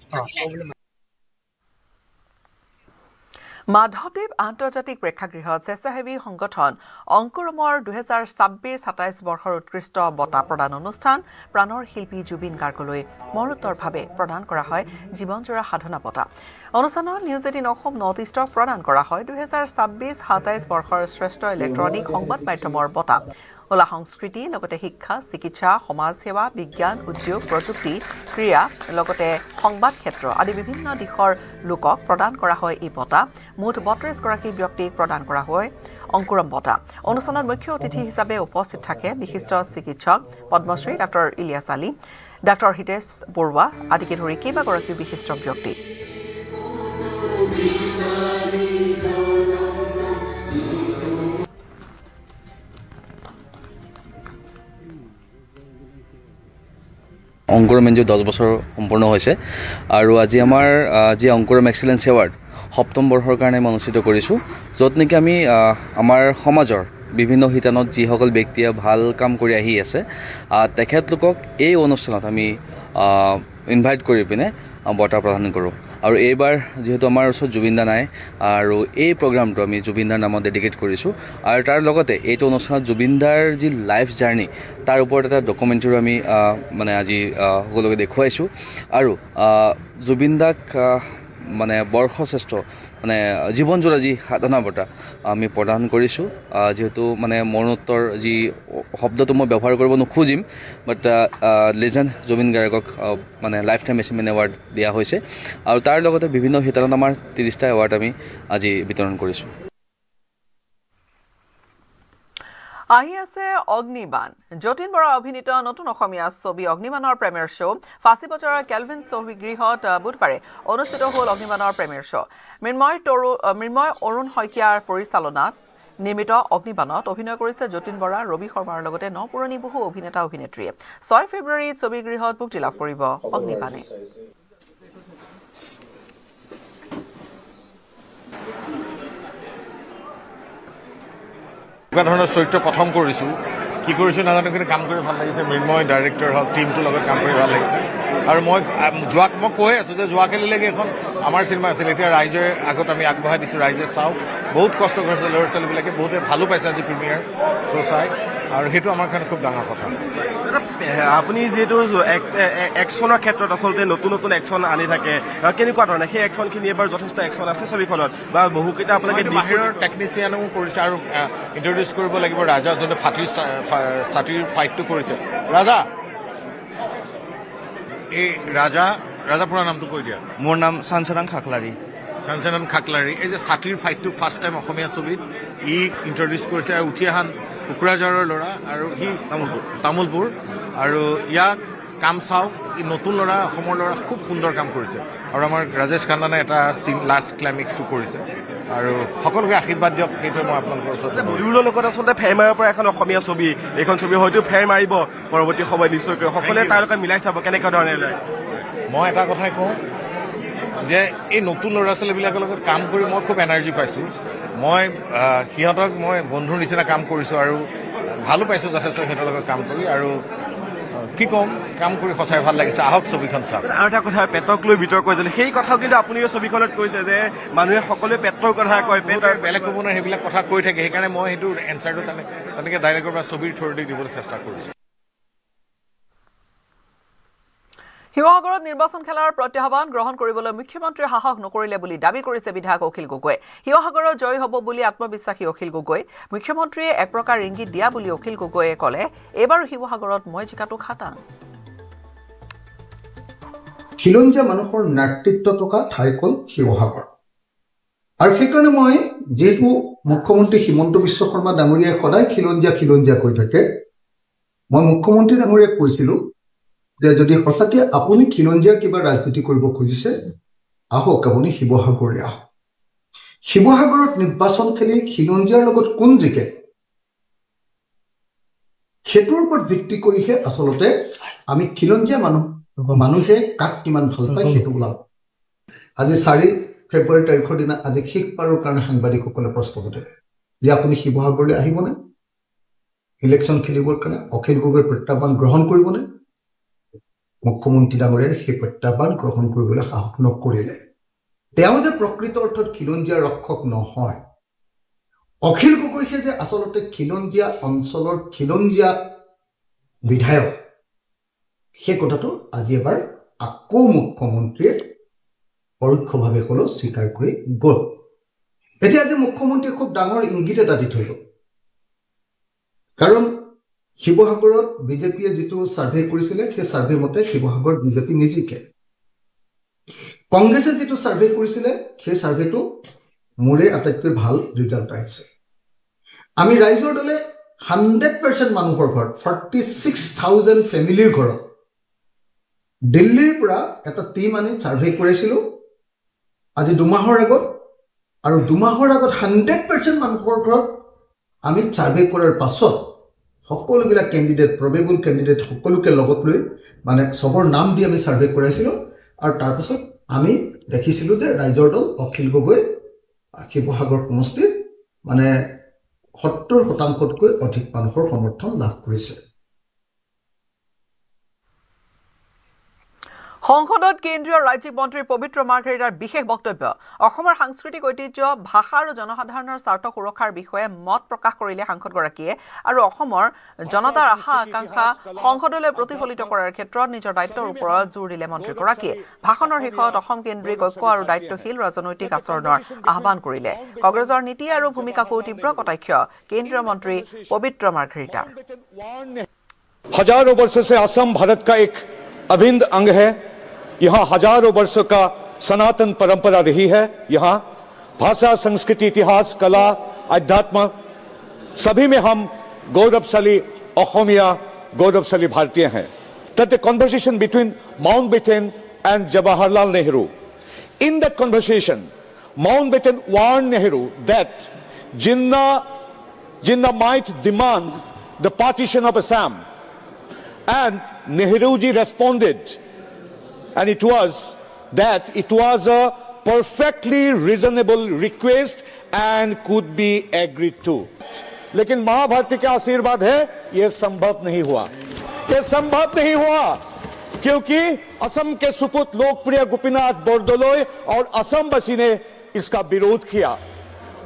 মাধৱদেৱ আন্তৰ্জাতিক প্ৰেক্ষাগৃহত স্বেচ্ছাসেৱী সংগঠন অংকুৰমৰ 2026-27 বৰ্ষৰ উৎকৃষ্ট বঁটা প্ৰদান অনুষ্ঠান প্ৰাণৰ শিল্পী জুবিন গাৰ্গলৈ মৰণোত্তৰভাৱে প্ৰদান কৰা হয় জীৱনজোৰা সাধনা বঁটা অনুষ্ঠানত নিউজ 18 অসম নৰ্থ ইষ্টক প্ৰদান কৰা হয় 2026-27 বৰ্ষৰ শ্ৰেষ্ঠ ইলেক্ট্ৰনিক সংবাদ মাধ্যমৰ বঁটা কলা সংস্কৃতি লগতে শিক্ষা চিকিৎসা সমাজ সেৱা বিজ্ঞান উদ্যোগ প্ৰযুক্তি ক্ৰীড়া লগতে সংবাদ ক্ষেত্ৰ আদি বিভিন্ন দিশৰ লোকক প্ৰদান কৰা হয় এই বঁটা মুঠ 32 গৰাকী ব্যক্তিক প্ৰদান কৰা হয় অংকুৰম বঁটা অনুষ্ঠানত মুখ্য অতিথি হিচাপে উপস্থিত থাকে বিশিষ্ট চিকিৎসক পদ্মশ্ৰী ডক্টৰ ইলিয়াছ আলী ডক্টৰ হিতেশ বৰুৱা আদিকে ধৰি কেইবাগৰাকীও বিশিষ্ট ব্যক্তি অংকুৰম এন জি অ' 10 বছৰ সম্পূৰ্ণ হৈছে আৰু আজি আমাৰ যি অংকুৰম এক্সেলেঞ্চ এৱাৰ্ড সপ্তম বৰ্ষৰ কাৰণে আমি অনুষ্ঠিত কৰিছোঁ, য'ত নেকি আমি আমাৰ সমাজৰ বিভিন্ন শিতানত যিসকল ব্যক্তিয়ে ভাল কাম কৰি আহি আছে তেখেতলোকক এই অনুষ্ঠানত আমি ইনভাইট কৰি পিনে বঁটা প্ৰদান কৰোঁ। আৰু এইবাৰ যিহেতু আমাৰ ওচৰত জুবিন দা নাই আৰু এই প্ৰগ্ৰামটো আমি জুবিন দাৰ নামত ডেডিকেট কৰিছোঁ আৰু তাৰ লগতে এইটো অনুষ্ঠানত জুবিন দাৰ যি লাইফ জাৰ্ণি তাৰ ওপৰত এটা ডকুমেণ্টাৰীও আমি মানে আজি সকলোকে দেখুৱাইছোঁ আৰু জুবিন দাক মানে বৰ্ষশ্ৰেষ্ঠ মানে জীৱনজোৰা যি সাধনা বঁটা আমি প্ৰদান কৰিছোঁ। যিহেতু মানে মৰণোত্তৰ যি শব্দটো মই ব্যৱহাৰ কৰিব নোখোজিম, বাট লেজেণ্ড জুবিন গাৰ্গক মানে লাইফ টাইম এচিভমেণ্ট এৱাৰ্ড দিয়া হৈছে আৰু তাৰ লগতে বিভিন্ন শিতানত আমাৰ 30টা এৱাৰ্ড আমি আজি বিতৰণ কৰিছোঁ। আহি আছে অগ্নিবাণ। যতীন বৰা অভিনীত নতুন অসমীয়া ছবি অগ্নিবাণৰ প্ৰেমিয়াৰ শ্ব' ফাঁচী বজাৰৰ কেলভিন ছবিগৃহত বুধবাৰে অনুষ্ঠিত হ'ল। অগ্নিবাণৰ প্ৰেমিয়াৰ শ্ব' মৃন্ময় অৰুণ শইকীয়াৰ পৰিচালনাত নিৰ্মিত অগ্নিবাণত অভিনয় কৰিছে যতীন বৰা, ৰবি শৰ্মাৰ লগতে নপুৰণি বহু অভিনেতা অভিনেত্ৰীয়ে। 6 ফেব্ৰুৱাৰীত ছবিগৃহত মুক্তি লাভ কৰিব অগ্নিবাণে। এনেকুৱা ধৰণৰ চৰিত্ৰ প্ৰথম কৰিছোঁ, কি কৰিছোঁ নাজানো, কিন্তু কাম কৰি ভাল লাগিছে। মৃন্ময় ডাইৰেক্টৰ হওক, টিমটোৰ লগত কাম কৰি ভাল লাগিছে। আৰু মই কৈ আছোঁ যে যোৱাকালিলৈকে এখন আমাৰ চিনেমা আছিল, এতিয়া ৰাইজৰ আগত আমি আগবঢ়াই দিছোঁ, ৰাইজে চাওক। বহুত কষ্ট কৰিছে ল'ৰা ছোৱালীবিলাকে, বহুতে ভালো পাইছে আজি প্ৰিমিয়াৰ শ্ব' চাই, আৰু সেইটো আমাৰ কাৰণে খুব ডাঙৰ কথা। আপুনি যিহেতু একশ্যনৰ ক্ষেত্ৰত আচলতে নতুন নতুন একশ্যন আনি থাকে, কেনেকুৱা ধৰণে সেই একশ্যনখিনি এবাৰ যথেষ্ট একশ্যন আছে ছবিখনত বা বহুকেইটা আপোনালোকে বাহিৰৰ টেকনিচিয়ানো কৰিছে আৰু ইণ্ট্ৰডিউচ কৰিব লাগিব ৰাজা, যোনটো ছাতিৰ ফাইটটো কৰিছে। ৰাজা, এই ৰাজা পুৰা নামটো কৈ দিয়া। মোৰ নাম চাঞ্চৰাং খাকলাৰী। চাঞ্চনন খাকলাৰী। এই যে ছাতিৰ ফাইটটো ফাৰ্ষ্ট টাইম অসমীয়া ছবিত ই ইণ্ট্ৰডিউচ কৰিছে, আৰু উঠি অহা কোকৰাঝাৰৰ ল'ৰা, আৰু সি তামোলপুৰ, আৰু ইয়াক কাম চাওক, ই নতুন ল'ৰা, অসমৰ ল'ৰা, খুব সুন্দৰ কাম কৰিছে। আৰু আমাৰ ৰাজেশ খান্নানে এটা চিন লাষ্ট ক্লাইমেক্সটো কৰিছে, আৰু সকলোকে আশীৰ্বাদ দিয়ক, সেইটোৱে মই আপোনালোকৰ ওচৰত। বলিউডৰ লগত আচলতে ফেৰ মাৰিব পৰা এখন অসমীয়া ছবি, এইখন ছবি হয়তো ফেৰ মাৰিব পৰৱৰ্তী সময়ত নিশ্চয়কৈ। সকলোৱে তাৰ লগত মিলাই চাব কেনেকুৱা ধৰণে লয়। মই এটা কথাই কওঁ যে এই নতুন ল'ৰা ছোৱালীবিলাকৰ লগত কাম কৰি মই খুব এনাৰ্জি পাইছোঁ। মই সিহঁতক মই বন্ধুৰ নিচিনা কাম কৰিছোঁ আৰু ভালো পাইছোঁ যথেষ্ট সিহঁতৰ লগত কাম কৰি। আৰু কি ক'ম, কাম কৰি সঁচাই ভাল লাগিছে। আহক ছবিখন চাওক। আৰু এটা কথা, পেটক লৈ বিতৰ্ক হৈছিল, সেই কথাও কিন্তু আপুনিও ছবিখনত কৈছে যে মানুহে সকলোৱে পেটৰ কথা কয়, বেলেগ ক'ব নোৱাৰে, সেইবিলাক কথা কৈ থাকে। সেইকাৰণে মই সেইটো এনচাৰটো তেনেকৈ ডাইৰেক্টৰ বা ছবিৰ থ্ৰুদি দিবলৈ চেষ্টা কৰিছোঁ। শিৱসাগৰত নিৰ্বাচন খেলাৰ প্ৰত্যাহ্বান গ্ৰহণ কৰিবলৈ মুখ্যমন্ত্ৰীয়ে সাহস নকৰিলে বুলি দাবী কৰিছে বিধায়ক অখিল গগৈয়ে। শিৱসাগৰত জয়ী হ'ব বুলি আত্মবিশ্বাসী অখিল গগৈ। মুখ্যমন্ত্ৰীয়ে এক প্ৰকাৰ ইংগিত দিয়া বুলি অখিল গগৈয়ে ক'লে, এইবাৰো শিৱসাগৰত মই জিকাটো খাটাং। খিলঞ্জীয়া মানুহৰ নেতৃত্ব থকা ঠাই হ'ল শিৱসাগৰ, আৰু সেইকাৰণে মই যিহেতু মুখ্যমন্ত্ৰী হিমন্ত বিশ্ব শৰ্মা ডাঙৰীয়াই সদায় খিলঞ্জীয়া কৈ থাকে, মই মুখ্যমন্ত্ৰী ডাঙৰীয়াক কৈছিলোঁ যে যদি সঁচাকৈ আপুনি খিলঞ্জীয়াৰ কিবা ৰাজনীতি কৰিব খুজিছে, আহক আপুনি শিৱসাগৰলৈ আহক। শিৱসাগৰত নিৰ্বাচন খেলি খিলঞ্জীয়াৰ লগত কোন জিকে, সেইটোৰ ওপৰত ভিত্তি কৰিহে আচলতে আমি খিলঞ্জীয়া মানুহে কাক কিমান ভাল পায় সেইটো ওলাম। আজি 4 ফেব্ৰুৱাৰী তাৰিখৰ দিনা আজি শেষবাৰৰ কাৰণে সাংবাদিকসকলে প্ৰশ্ন সোধে যে আপুনি শিৱসাগৰলৈ আহিবনে ইলেকশ্যন খেলিবৰ কাৰণে, অখিল গগৈৰ প্ৰত্যাহ্বান গ্ৰহণ কৰিবনে? মুখ্যমন্ত্ৰী ডাঙৰীয়াই সেই প্ৰত্যাহ্বান গ্ৰহণ কৰিবলৈ সাহস নকৰিলে। তেওঁ যে প্ৰকৃত অৰ্থত খিলঞ্জীয়া ৰক্ষক নহয়, অখিল গগৈহে যে আচলতে খিলঞ্জীয়া অঞ্চলৰ খিলঞ্জীয়া বিধায়ক, সেই কথাটো আজি এবাৰ আকৌ মুখ্যমন্ত্ৰীয়ে পৰোক্ষভাৱে হ'লেও স্বীকাৰ কৰি গ'ল। এতিয়া আজি মুখ্যমন্ত্ৰীয়ে খুব ডাঙৰ ইংগিত এটা দি থৈ গ'ল, কাৰণ শিৱসাগৰত বিজেপিয়ে যিটো ছাৰ্ভে কৰিছিলে সেই ছাৰ্ভে মতে শিৱসাগৰত বিজেপি নিজিকে। কংগ্ৰেছে যিটো ছাৰ্ভে কৰিছিলে সেই ছাৰ্ভেটো মোৰে আটাইতকৈ ভাল ৰিজাল্ট আহিছে। আমি ৰাইজৰ দলে 100% মানুহৰ ঘৰত 46,000 ফেমিলিৰ ঘৰত দিল্লীৰ পৰা এটা টিম আনি ছাৰ্ভে কৰিছিলোঁ, আজি 2 মাহৰ আগত আৰু 2 মাহৰ আগত 100% মানুহৰ ঘৰত আমি সাৰ্ভে কৰাৰ পাছত সকলোবিলাক কেণ্ডিডেট প্ৰবেবল কেণ্ডিডেট সকলোকে লগত লৈ মানে সবৰ নাম দি আমি সাৰ্ভে কৰাইছিলোঁ আৰু তাৰপিছত আমি দেখিছিলোঁ যে ৰাইজৰ দল অখিল গগৈ শিৱসাগৰ সমষ্টিত মানে 70%তকৈ অধিক মানুহৰ সমৰ্থন লাভ কৰিছে সংসদত কেন্দ্ৰীয় ৰাজ্যিক মন্ত্ৰী পবিত্ৰ মাৰ্ঘেৰিটাৰ বিশেষ বক্তব্য অসমৰ সাংস্কৃতিক ঐতিহ্য ভাষা আৰু জনসাধাৰণৰ স্বাৰ্থ সুৰক্ষাৰ বিষয়ে মত প্ৰকাশ কৰিলে সাংসদগৰাকীয়ে আৰু অসমৰ জনতাৰ আশা আকাংক্ষা সংসদলৈ প্ৰতিফলিত কৰাৰ ক্ষেত্ৰত নিজৰ দায়িত্বৰ ওপৰত জোৰ দিলে মন্ত্ৰীগৰাকীয়ে ভাষণৰ শেষত অসম কেন্দ্ৰিক ঐক্য আৰু দায়িত্বশীল ৰাজনৈতিক আচৰণৰ আহ্বান কৰিলে কংগ্ৰেছৰ নীতি আৰু ভূমিকাকো তীব্ৰ কটাক্ষ কেন্দ্ৰীয় মন্ত্ৰী পবিত্ৰ মাৰ্ঘেৰিটাৰ हजारों वर्षों से असम भारत का एक अभिन्न अंग है यहाँ हजारों वर्षों का सनातन परंपरा रही है यहाँ भाषा संस्कृति इतिहास कला अध्यात्म सभी में हम गौरवशाली अहोमिया गौरवशाली भारतीय हैं that the conversation between Mountbatten and Jawaharlal Nehru in that conversation Mountbatten warned Nehru that Jinnah might demand the partition of Assam and Nehruji responded and it was a perfectly reasonable request and could be agreed to लेकिन महाभारती का आशीर्वाद है ये संभव नहीं हुआ क्योंकि असम के सुपुत्र लोकप्रिय गोपीनाथ बोरदोलोई और असमवासी ने इसका विरोध किया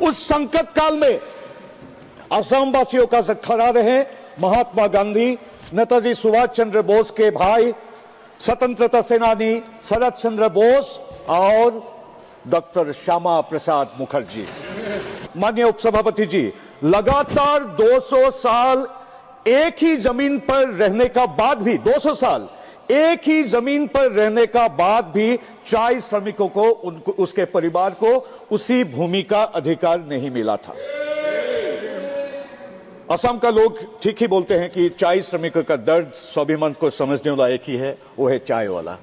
उस संकट काल में असमवासियों का साथ खड़ा रहे महात्मा गांधी नेताजी सुभाष चंद्र बोस के भाई स्वतंत्रता सेनानी शरद चंद्र बोस और डॉक्टर श्यामा प्रसाद मुखर्जी माननीय उपसभापति जी लगातार 200 साल एक ही जमीन पर रहने का बाद भी 200 साल एक ही जमीन पर रहने का बाद भी चाय श्रमिकों को उसके परिवार को उसी भूमि का अधिकार नहीं मिला था असम का लोग ठीक ही बोलते हैं कि चाय श्रमिकों का दर्द स्वाभिमान को समझने वाला एक ही है वो है चाय वाला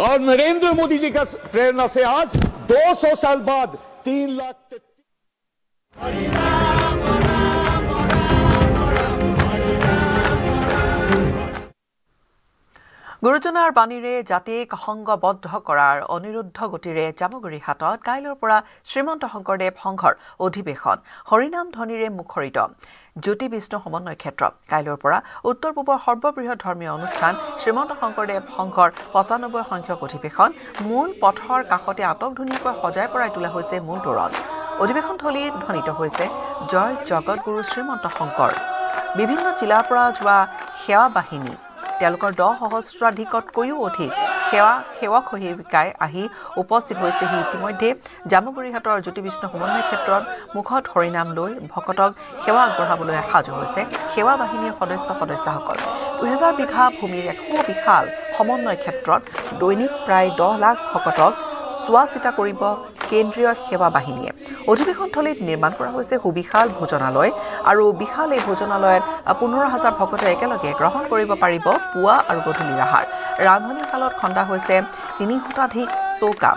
और नरेंद्र मोदी जी का प्रेरणा से आज 200 साल बाद 3 लाख গুৰুজনাৰ বাণীৰে জাতিক সংগবদ্ধ কৰাৰ অনিৰুদ্ধ গতিৰে জামুগুৰিহাটত কাইলৈৰ পৰা শ্ৰীমন্ত শংকৰদেৱ সংঘৰ অধিৱেশন হৰিনাম ধ্বনিৰে মুখৰিত জ্যোতি বিষ্ণু সমন্বয় ক্ষেত্ৰ কাইলৈৰ পৰা উত্তৰ পূবৰ সৰ্ববৃহৎ ধৰ্মীয় অনুষ্ঠান শ্ৰীমন্ত শংকৰদেৱ সংঘৰ ৯৫ সংখ্যক অধিৱেশন মূল পথৰ কাষতে আটক ধুনীয়াকৈ সজাই পৰাই তোলা হৈছে মূল তোৰণ অধিৱেশনথলীত ধ্বনিত হৈছে জয় জগতগুৰু শ্ৰীমন্ত শংকৰ বিভিন্ন জিলাৰ পৰা যোৱা সেৱা বাহিনী তেওঁলোকৰ 10 সহস্ৰাধিকতকৈও অধিক সেৱক সেৱিকাই আহি উপস্থিত হৈছেহি ইতিমধ্যে জামুগুৰিহাটৰ জ্যোতি বিষ্ণু সমন্বয় ক্ষেত্ৰত মুখত হৰিনাম লৈ ভকতক সেৱা আগবঢ়াবলৈ সাজু হৈছে সেৱা বাহিনীৰ সদস্যসকল 2000 বিঘা ভূমিৰ এক সুবিশাল সমন্বয় ক্ষেত্ৰত দৈনিক প্ৰায় 10 লাখ ভকতক চোৱা চিতা কৰিব কেন্দ্ৰীয় সেৱা বাহিনীয়ে অধিৱেশনথলীত নিৰ্মাণ কৰা হৈছে সুবিশাল ভোজনালয় আৰু বিশাল এই ভোজনালয়ত 15,000 ভকতে একেলগে গ্ৰহণ কৰিব পাৰিব পুৱা আৰু গধূলিৰ আহাৰ ৰান্ধনীশালত খন্দা হৈছে 3 শতাধিক চৌকা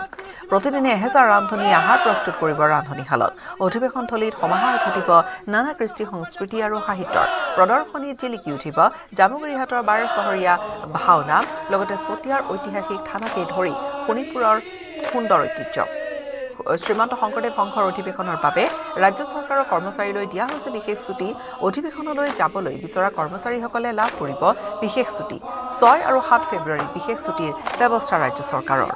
প্ৰতিদিনে 1000 ৰান্ধনী আহাৰ প্ৰস্তুত কৰিব ৰান্ধনীশালত অধিৱেশনথলীত সমাহাৰ ঘটিব নানা কৃষ্টি সংস্কৃতি আৰু সাহিত্যৰ প্ৰদৰ্শনীত জিলিকি উঠিব জামুগুৰিহাটৰ 12 চহৰীয়া ভাওনা লগতে চতিয়াৰ ঐতিহাসিক থানাকে ধৰি শোণিতপুৰৰ সুন্দৰ ঐতিহ্য শ্ৰীমন্ত শংকৰদেৱ সংঘৰ অধিৱেশনৰ বাবে ৰাজ্য চৰকাৰৰ কৰ্মচাৰীলৈ দিয়া হৈছে বিশেষ ছুটি অধিৱেশনলৈ যাবলৈ বিচৰা কৰ্মচাৰীসকলে লাভ কৰিব বিশেষ ছুটি 6 আৰু 7 ফেব্ৰুৱাৰী বিশেষ ছুটিৰ ব্যৱস্থা ৰাজ্য চৰকাৰৰ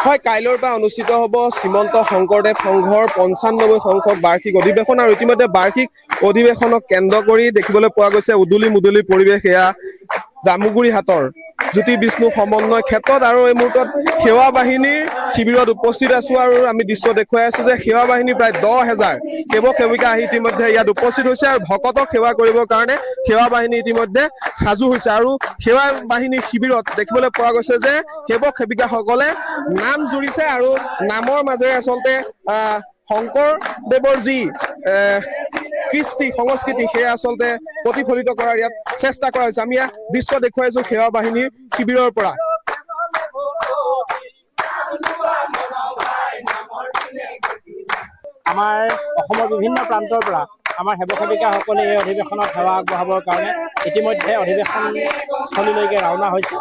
হয় কাইলৈৰ পৰা অনুষ্ঠিত হ'ব শ্ৰীমন্ত শংকৰদেৱ সংঘৰ 95 সংখ্যক বাৰ্ষিক অধিৱেশন আৰু ইতিমধ্যে বাৰ্ষিক অধিৱেশনক কেন্দ্ৰ কৰি দেখিবলৈ পোৱা গৈছে উদুলি মুদুলি পৰিৱেশ এয়া জামুগুৰিহাটৰ জ্যোতি বিষ্ণু সমন্বয় ক্ষেত্ৰত আৰু এই মুহূৰ্তত সেৱা বাহিনীৰ শিবিৰত উপস্থিত আছো আৰু আমি দৃশ্য দেখুৱাই আছো যে সেৱা বাহিনী প্ৰায় 10,000 সেৱক সেৱিকা আহি ইতিমধ্যে ইয়াত উপস্থিত হৈছে আৰু ভকতক সেৱা কৰিবৰ কাৰণে সেৱা বাহিনী ইতিমধ্যে সাজু হৈছে আৰু সেৱা বাহিনীৰ শিবিৰত দেখিবলৈ পোৱা গৈছে যে সেৱক সেৱিকাসকলে নাম জুৰিছে আৰু নামৰ মাজেৰে আচলতে শংকৰদেৱৰ যি কৃষ্টি সংস্কৃতি সেয়া আচলতে প্ৰতিফলিত কৰাৰ ইয়াত চেষ্টা কৰা হৈছে আমি দৃশ্য দেখুৱাইছো সেৱা বাহিনীৰ শিবিৰৰ পৰা আমাৰ অসমৰ বিভিন্ন প্ৰান্তৰ পৰা আমাৰ সেৱক সেৱিকাসকলে এই অধিৱেশনত সেৱা আগবঢ়াবৰ কাৰণে ইতিমধ্যে অধিৱেশন স্থলীলৈকে ৰাওনা হৈছে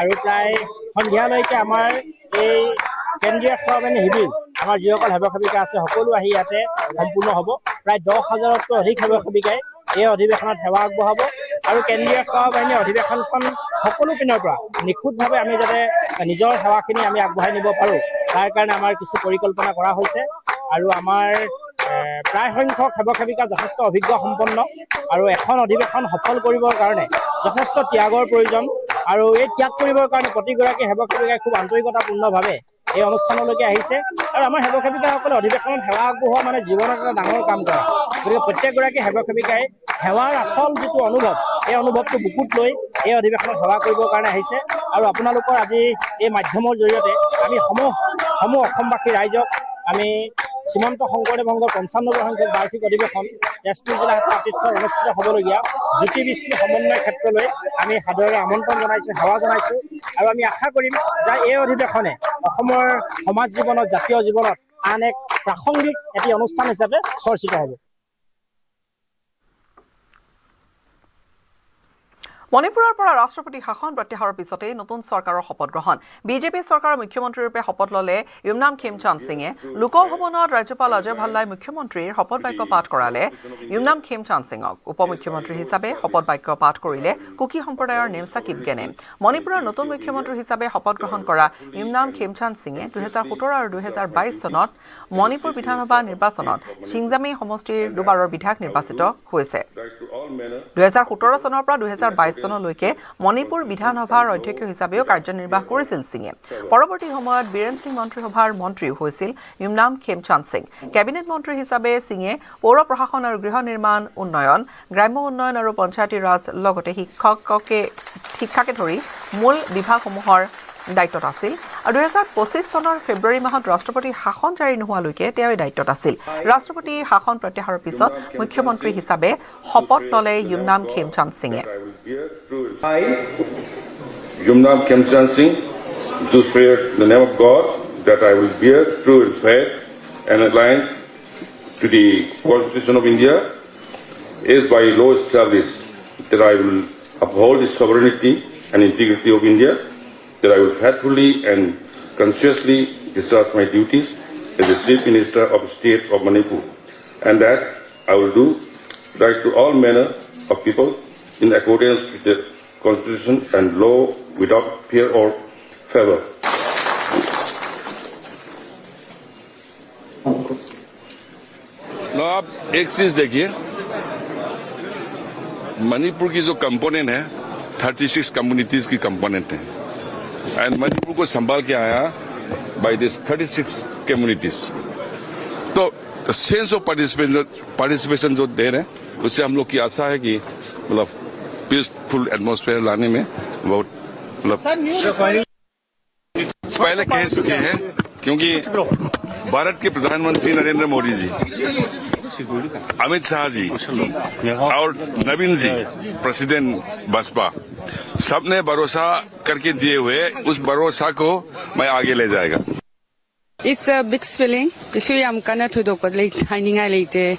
আৰু প্ৰায় সন্ধিয়ালৈকে আমাৰ এই কেন্দ্ৰীয় সেৱাবাহিনী শিবিৰ আমাৰ যিসকল সেৱক সেৱিকা আছে সকলো আহি ইয়াতে সম্পূৰ্ণ হ'ব। প্ৰায় 10,000তকৈ অধিক সেৱক সেৱিকাই এই অধিৱেশনত সেৱা আগবঢ়াব আৰু কেন্দ্ৰীয় সেৱাবাহিনীৰ অধিৱেশনখন সকলো পিনৰ পৰা নিখুঁতভাৱে আমি যাতে নিজৰ সেৱাখিনি আমি আগবঢ়াই নিব পাৰোঁ তাৰ কাৰণে আমাৰ কিছু পৰিকল্পনা কৰা হৈছে আৰু আমাৰ প্ৰায় সংখ্যক সেৱক সেৱিকা যথেষ্ট অভিজ্ঞ সম্পন্ন আৰু এখন অধিৱেশন সফল কৰিবৰ কাৰণে যথেষ্ট ত্যাগৰ প্ৰয়োজন আৰু এই ত্যাগ কৰিবৰ কাৰণে প্ৰতিগৰাকী সেৱক সেৱিকাই খুব আন্তৰিকতাপূৰ্ণভাৱে এই অনুষ্ঠানলৈকে আহিছে আৰু আমাৰ সেৱক সেৱিকাসকলে অধিৱেশনত সেৱা আগবঢ়োৱা মানে জীৱনত এটা ডাঙৰ কাম কৰে। গতিকে প্ৰত্যেকগৰাকী সেৱক সেৱিকাই সেৱাৰ আচল যিটো অনুভৱ এই অনুভৱটো বুকুত লৈ এই অধিৱেশনত সেৱা কৰিবৰ কাৰণে আহিছে আৰু আপোনালোকৰ আজি এই মাধ্যমৰ জৰিয়তে আমি সমূহ অসমবাসী ৰাইজক আমি শ্ৰীমন্ত শংকৰদেৱ সংঘৰ 95 সংখ্যক বাৰ্ষিক অধিৱেশন তেজপুৰ জিলা তীৰ্থত অনুষ্ঠিত হ'বলগীয়া জ্যোতি বিষ্ণু সমন্বয় ক্ষেত্ৰলৈ আমি সাদৰেৰে আমন্ত্ৰণ জনাইছোঁ, সেৱা জনাইছোঁ আৰু আমি আশা কৰিম যে এই অধিৱেশনে অসমৰ সমাজ জীৱনত জাতীয় জীৱনত আন এক প্ৰাসংগিক এটি অনুষ্ঠান হিচাপে চৰ্চিত হ'ব। মণিপুৰৰ পৰা ৰাষ্ট্ৰপতি শাসন প্ৰত্যাহাৰৰ পিছতেই নতুন চৰকাৰৰ শপত গ্ৰহণ। বিজেপি চৰকাৰৰ মুখ্যমন্ত্ৰীৰূপে শপত ল'লে ইমৰান খেমচান্দ সিঙে। লোকভৱনত ৰাজ্যপাল অজয় ভাল্লাই মুখ্যমন্ত্ৰীৰ শপত বাক্য পাঠ কৰালে ইমৰান খেমচান্দ সিঙক। উপ মুখ্যমন্ত্ৰী হিচাপে শপত বাক্য পাঠ কৰিলে কুকি সম্প্ৰদায়ৰ নেমচা কিপগেনে। মণিপুৰৰ নতুন মুখ্যমন্ত্ৰী হিচাপে শপত গ্ৰহণ কৰা ইমৰান খেমচান্দ সিঙে 2017 আৰু 2022 চনত মণিপুৰ বিধানসভা নিৰ্বাচনত ছিংজামে সমষ্টিৰ দুবাৰৰ বিধায়ক নিৰ্বাচিত হৈছে। 2017 চনৰ পৰা 2022 চনলৈকে মণিপুৰ বিধানসভাৰ অধ্যক্ষ হিচাপেও কাৰ্যনিৰ্বাহ কৰিছিল সিঙে। পৰৱৰ্তী সময়ত বীৰেন সিং মন্ত্ৰীসভাৰ মন্ত্ৰীও হৈছিল ইমৰান খেমচান্দ সিং। কেবিনেট মন্ত্ৰী হিচাপে সিঙে পৌৰ প্ৰশাসন আৰু গৃহ নিৰ্মাণ উন্নয়ন, গ্ৰাম্য উন্নয়ন আৰু পঞ্চায়তী ৰাজ লগতে শিক্ষাকে ধৰি মূল বিভাগসমূহৰ দায়িত্বত আছিল আৰু 2025 চনৰ ফেব্ৰুৱাৰী মাহত ৰাষ্ট্ৰপতি শাসন জাৰি নোহোৱালৈকে তেওঁ এই দায়িত্বত আছিল। ৰাষ্ট্ৰপতি শাসন প্ৰত্যাহাৰৰ পিছত মুখ্যমন্ত্ৰী হিচাপে শপত ল'লে ইমৰান খেমচান্দ সিঙে। Yumnam Khemchand Singh, do swear in the name of God that I will bear true and faith and aligned to the Constitution of India as by law established, that I will uphold the sovereignty and integrity of India, that I will faithfully and consciously discharge my duties as the Chief Minister of the State of Manipur, and that I will do right to all manner of people in accordance with the Constitution and law without fear or favor. लो आप एक चीज देखिए, मणिपुर की जो component है 36 communities की component है and Manipur को संभाल के आया बाय दिस 36 कम्युनिटीज। तो सेंस ऑफ पार्टिसिपेशन जो दे रहे हैं उससे हम लोग की आशा है कि मतलब पीसफुल एटमॉस्फेयर लाने में बहुत मतलब पहले कह चुके हैं, क्योंकि भारत के प्रधानमंत्री नरेंद्र मोदी जी, अमित शाह जी और नवीन जी प्रेसिडेंट बसपा सबने भरोसा करके दिए हुए उस भरोसा को मैं आगे ले जाएगा। It's a mixed feeling. Isu yam kana thudok pat lei hainingai leite.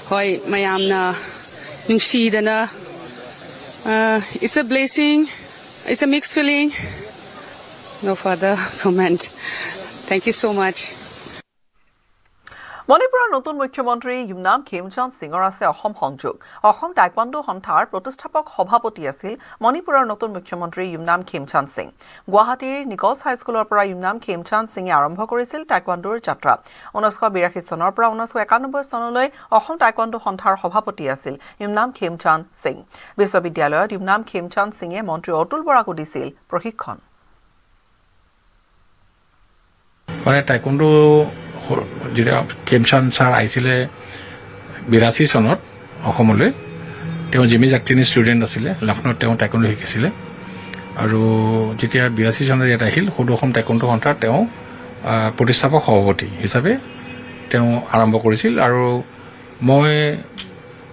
Hoi mayamna nungsidana. It's a blessing. It's a mixed feeling. No further comment. Thank you so much. মণিপুৰৰ নতুন মুখ্যমন্ত্ৰী ইমৰান খেমচান্দ সিঙৰ আছে অসম সংযোগ। অসম টাইকোৱাণ্ডো সন্থাৰ প্ৰতিষ্ঠাপক সভাপতি আছিল মণিপুৰৰ নতুন মুখ্যমন্ত্ৰী ইমৰান খেমচান্দ সিং। গুৱাহাটীৰ নিকলছ হাইস্কুলৰ পৰা ইমৰান খেমচান্দ সিঙে আৰম্ভ কৰিছিল টাইকোৱাণ্ডোৰ যাত্ৰা। 1982 চনৰ পৰা 1991 চনলৈ অসম টাইকোৱাণ্ডো সন্থাৰ সভাপতি আছিল ইমৰান খেমচান্দ সিং। বিশ্ববিদ্যালয়ত ইমৰান খেমচান্দ সিঙে মন্ত্ৰী অতুল বৰাকো দিছিল প্ৰশিক্ষণ। টাইকোৱাণ্ডো যেতিয়া খেমচান্দ ছাৰ আহিছিলে 82 চনত অসমলৈ, তেওঁ জিমি জাক্টিনি ষ্টুডেণ্ট আছিলে। লক্ষ্ণৌত তেওঁ টাইকোৱাণ্ডো শিকিছিলে আৰু যেতিয়া 82 চনত ইয়াত আহিল সদৌ অসম টাইকোৱাণ্ডো সন্থাৰ তেওঁ প্ৰতিষ্ঠাপক সভাপতি হিচাপে তেওঁ আৰম্ভ কৰিছিল। আৰু মই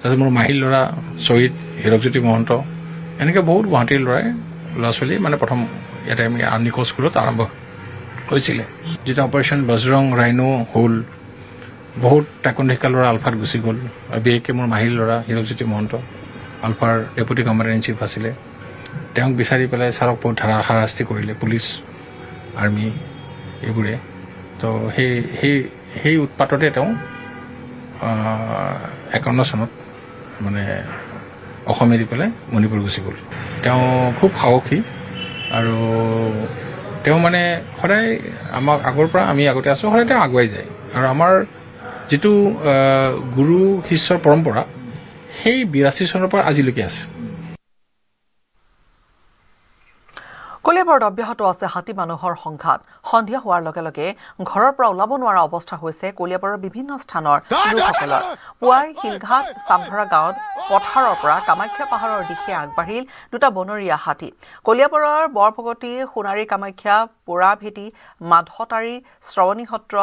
তাৰপিছত মোৰ মাহীৰ ল'ৰা শ্বহীদ হীৰকজ্যোতি মহন্ত, এনেকৈ বহুত গুৱাহাটীৰ ল'ৰা ছোৱালী মানে প্ৰথম ইয়াতে আমি নিকল স্কুলত আৰম্ভ হৈছিলে। যেতিয়া অপাৰেশ্যন বজৰং ৰাইনো হ'ল বহুত টাইকোণ্ডো শিকা ল'ৰা আলফাত গুচি গ'ল বিশেষকৈ মোৰ মাহীৰ ল'ৰা হীৰকজ্যোতি মহন্ত আলফাৰ ডেপুটি কমাণ্ডাৰ ইন চিফ আছিলে তেওঁক বিচাৰি পেলাই ছাৰক বহুত হাৰাশাস্তি কৰিলে পুলিচ আৰ্মি এইবোৰে তো সেই উৎপাততে তেওঁ 51 চনত মানে অসম এৰি পেলাই মণিপুৰ গুচি গ'ল তেওঁ খুব সাহসী আৰু তেওঁ মানে সদায় আমাক আগৰ পৰা আমি আগতে আছোঁ সদায় তেওঁ আগুৱাই যায় আৰু আমাৰ যিটো গুৰু শিষ্যৰ পৰম্পৰা সেই 82 চনৰ পৰা আজিলৈকে আছে কলিয়াবৰত অব্যাহত আছে হাতী মানুহৰ সংঘাত সন্ধিয়া হোৱাৰ লগে লগে ঘৰৰ পৰা ওলাব নোৱাৰা অৱস্থা হৈছে কলিয়াবৰৰ বিভিন্ন স্থানৰ লোকসকলৰ পুৱাই শিলঘাট চামধৰা গাঁৱত পথাৰৰ পৰা কামাখ্যা পাহাৰৰ দিশে আগবাঢ়িল দুটা বনৰীয়া হাতী কলিয়াবৰৰ বৰভগতী সোণাৰী কামাখ্যা পোৰাভেটি মাধতাৰী শ্ৰৱণী সত্ৰ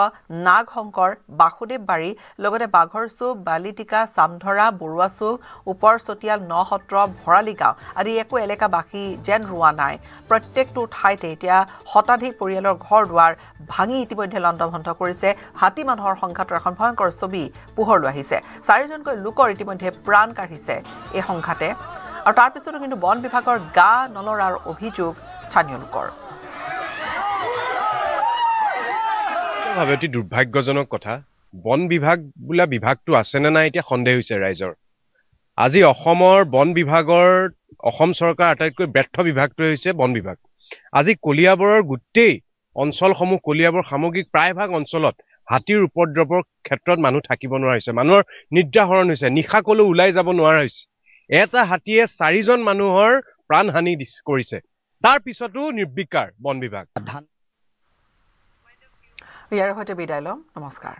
নাগশংকৰ বাসুদেৱ বাৰী লগতে বাঘৰচু বালিটিকা চামধৰা বৰুৱাচু ওপৰ চতিয়াল ন সত্ৰ ভৰালি গাঁও আদি একো এলেকা বাকী যেন ৰোৱা নাই প্ৰত্যেকটো ঠাইতে এতিয়া শতাধিক পৰিয়ালৰ ঘৰ দুৱাৰ ভাঙি ইতিমধ্যে লণ্ডভণ্ড কৰিছে হাতী মানুহৰ সংঘাতৰ এখন ভয়ংকৰ ছবি পোহৰলৈ আহিছে 4জনকৈ লোকৰ ইতিমধ্যে প্ৰাণ কাঢ়িছে এই সংঘাতে আৰু তাৰ পিছতো কিন্তু বন বিভাগৰ গা নলৰাৰ অভিযোগ স্থানীয় লোকৰ অতি দুৰ্ভাগ্যজনক কথা বন বিভাগ বোলা বিভাগটো আছে নে নাই এতিয়া সন্দেহ হৈছে ৰাইজৰ আজি অসমৰ বন বিভাগৰ অসম চৰকাৰ আটাইতকৈ ব্যৰ্থ বিভাগটো হৈছে বন বিভাগ আজি কলিয়াবৰৰ গোটেই অঞ্চলসমূহ কলিয়াবৰ সামগ্ৰিক প্ৰায়ভাগ অঞ্চলত হাতীৰ উপদ্ৰৱৰ ক্ষেত্ৰত মানুহ থাকিব নোৱাৰা হৈছে মানুহৰ নিদ্ৰাহৰণ হৈছে নিশা কলৈ ওলাই যাব নোৱাৰা হৈছে এটা হাতীয়ে 4জন মানুহৰ প্ৰাণহানি কৰিছে তাৰ পিছতো নিৰ্বিকাৰ বন বিভাগ ইয়াৰ সৈতে বিদায় লম নমস্কাৰ